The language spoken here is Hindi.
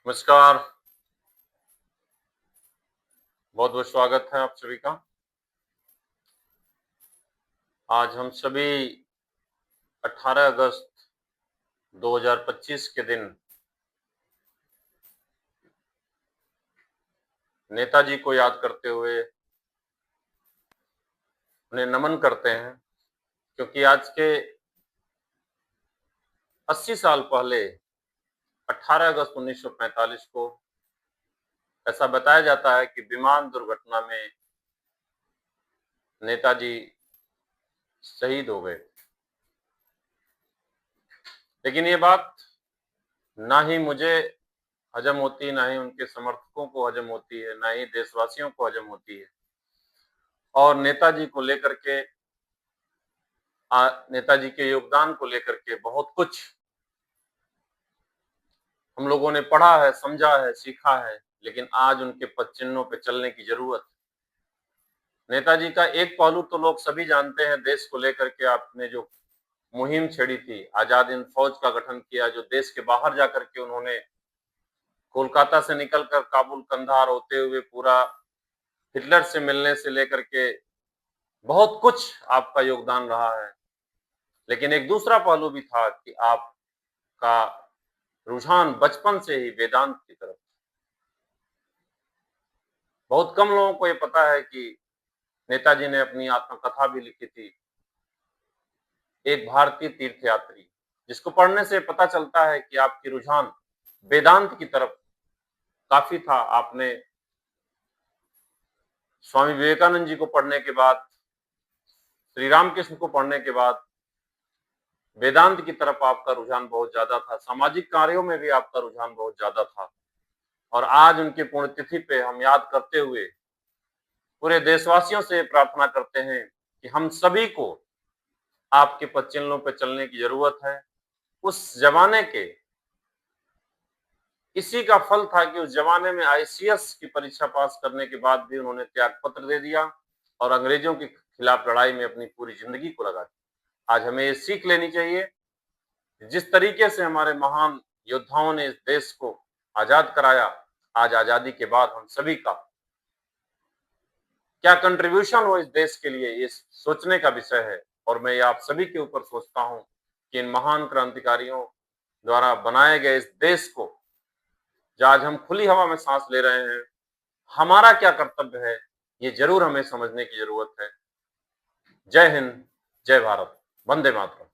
नमस्कार। बहुत बहुत स्वागत है आप सभी का। आज हम सभी 18 अगस्त 2025 के दिन नेताजी को याद करते हुए उन्हें नमन करते हैं, क्योंकि आज के 80 साल पहले 18 अगस्त 1945 को ऐसा बताया जाता है कि विमान दुर्घटना में नेताजी शहीद हो गए। लेकिन ये बात ना ही मुझे हजम होती, ना ही उनके समर्थकों को हजम होती है, ना ही देशवासियों को हजम होती है। और नेताजी को लेकर के नेताजी के योगदान को लेकर के बहुत कुछ हम लोगों ने पढ़ा है, समझा है, सीखा है, लेकिन आज उनके पद चिन्हों पे चलने की जरूरत है। नेताजी का एक पहलू तो लोग सभी जानते हैं, देश को लेकर के आपने जो मुहिम छेड़ी थी, आजाद हिंद फौज का गठन किया, जो देश के बाहर जाकर के उन्होंने कोलकाता से निकलकर काबुल, कंधार होते हुए पूरा हिटलर से मिलने से लेकर के बहुत कुछ आपका योगदान रहा है। लेकिन एक दूसरा पहलू भी था कि आपका रुझान बचपन से ही वेदांत की तरफ। बहुत कम लोगों को ये पता है कि नेताजी ने अपनी आत्मकथा भी लिखी थी, एक भारतीय तीर्थयात्री, जिसको पढ़ने से पता चलता है कि आपकी रुझान वेदांत की तरफ काफी था। आपने स्वामी विवेकानंद जी को पढ़ने के बाद, श्री रामकृष्ण को पढ़ने के बाद वेदांत की तरफ आपका रुझान बहुत ज्यादा था। सामाजिक कार्यों में भी आपका रुझान बहुत ज्यादा था। और आज उनकी पुण्यतिथि पे हम याद करते हुए पूरे देशवासियों से प्रार्थना करते हैं कि हम सभी को आपके पद चिन्हों पे चलने की जरूरत है। उस जमाने के इसी का फल था कि उस जमाने में आईसीएस की परीक्षा पास करने के बाद भी उन्होंने त्याग पत्र दे दिया और अंग्रेजों के खिलाफ लड़ाई में अपनी पूरी जिंदगी को लगा दिया। आज हमें ये सीख लेनी चाहिए, जिस तरीके से हमारे महान योद्धाओं ने इस देश को आजाद कराया, आज आजादी के बाद हम सभी का क्या कंट्रीब्यूशन हो इस देश के लिए, ये सोचने का विषय है। और मैं ये आप सभी के ऊपर सोचता हूं कि इन महान क्रांतिकारियों द्वारा बनाए गए इस देश को, जो आज हम खुली हवा में सांस ले रहे हैं, हमारा क्या कर्तव्य है, ये जरूर हमें समझने की जरूरत है। जय हिंद, जय भारत, वंदे मातरम।